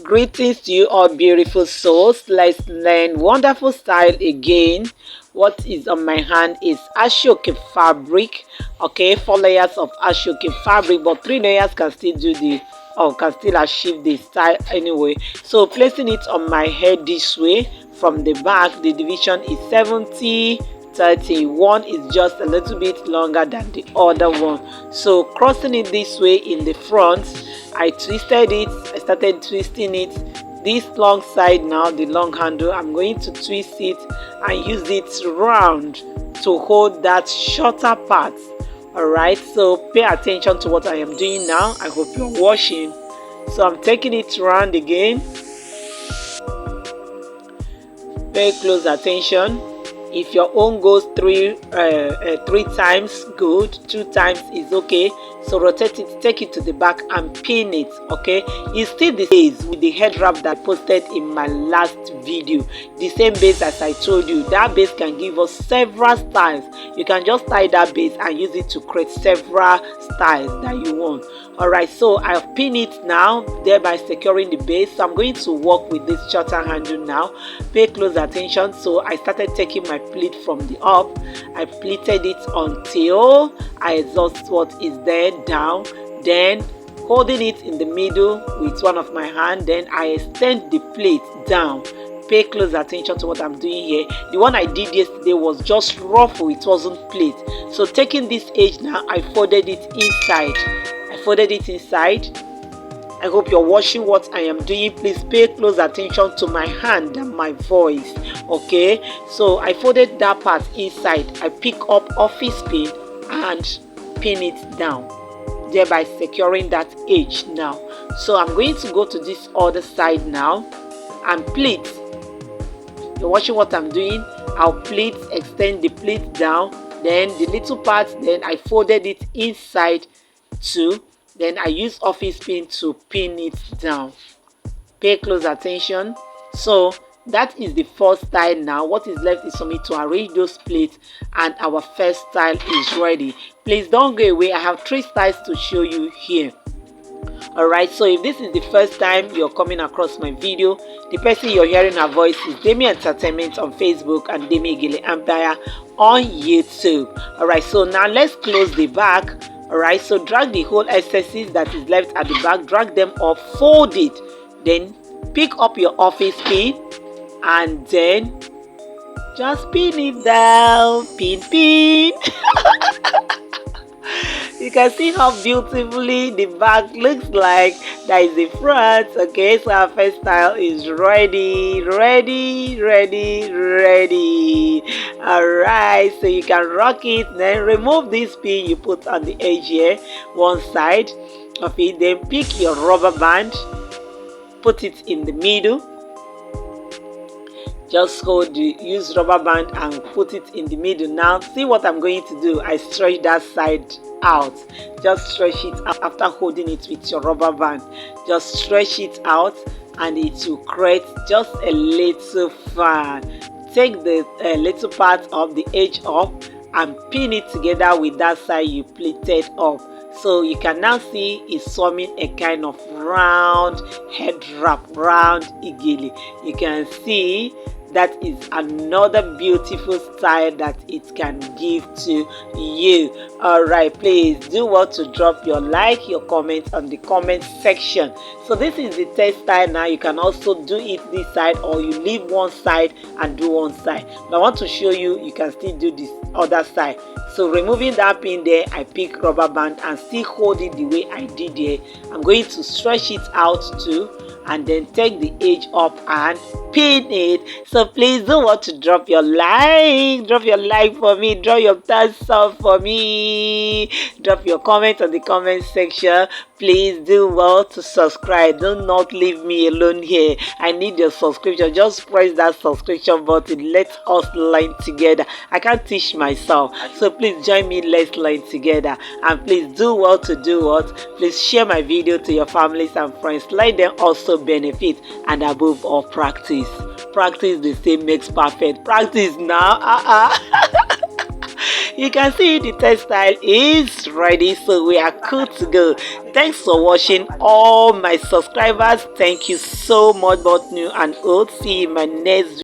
Greetings to you all beautiful souls. Let's learn wonderful style again. What is on my hand is ashoke fabric. Okay, 4 layers of ashoke fabric, but 3 layers can still do the or can still achieve the style anyway. So placing it on my head this way from the back, the division is 70-30. One is just a little bit longer than the other one. So crossing it this way in the front, I twisted it. I started twisting it. This long side now, the long handle, I'm going to twist it and use it round to hold that shorter part. Alright, so pay attention to what I am doing now. I hope you're watching. So I'm taking it round again. Pay close attention. If your own goes three times, good. 2 times is okay. So rotate it, take it to the back and pin it. Okay, it's still the base with the head wrap that I posted in my last video. The same base as I told you. That base can give us several styles. You can just tie that base and use it to create several styles that you want. Alright, so I've pinned it now, thereby securing the base. So I'm going to work with this shorter handle now. Pay close attention. So I started taking my pleat from the up. I pleated it until I exhaust what is there down, then holding it in the middle with one of my hand, then I extend the plate down. Pay close attention to what I'm doing here. The one I did yesterday was just ruffle, it wasn't plate. So taking this edge now, I folded it inside. I hope you're watching what I am doing. Please pay close attention to my hand and my voice. Okay, so I folded that part inside. I pick up office pin and pin it down, thereby securing that edge now. So I'm going to go to this other side now and pleat. You're watching what I'm doing. I'll pleat, extend the pleat down, then the little part, then I folded it inside too. Then I use office pin to pin it down. Pay close attention. So that is the first style now. What is left is for me to arrange those plates and our first style is ready. Please don't go away. I have 3 styles to show you here. Alright, so if this is the first time you're coming across my video, the person you're hearing her voice is Demi Entertainment on Facebook and Demi Gile Empire on YouTube. Alright, so now let's close the back. Alright, so drag the whole excesses that is left at the back, drag them up, fold it, then pick up your office pin and then just pin it down. Pin. You can see how beautifully the back looks like. That is the front. Okay, so our first style is ready. Alright, so you can rock it. Then remove this pin you put on the edge here, one side of it. Then pick your rubber band, put it in the middle. Just use rubber band and put it in the middle. Now see what I'm going to do. I stretch that side out. Just stretch it out after holding it with your rubber band. Just stretch it out and it will create just a little fan. Take the little part of the edge up and pin it together with that side you pleated up. So you can now see it's forming a kind of round head wrap, round igili. You can see that is another beautiful style that it can give to you. Alright, please do what to drop your like, your comment on the comment section. So this is the third style now. You can also do it this side or you leave one side and do one side. But I want to show you can still do this other side. So removing that pin there, I pick rubber band and still hold it the way I did there. I'm going to stretch it out too and then take the edge up and pin it. So please do want to drop your like for me, drop your thumbs up for me, drop your comment on the comment section. Please do well to subscribe. Do not leave me alone here. I need your subscription. Just press that subscription button. Let us learn together. I can't teach myself, so please join me. Let's learn together. And please do well to do what? Please share my video to your families and friends. Let them also benefit, and above all, practice. Practice the same makes perfect. Practice now. You can see the textile is ready, so we are good to go. Thanks for watching. All my subscribers, thank you so much, both new and old. See you in my next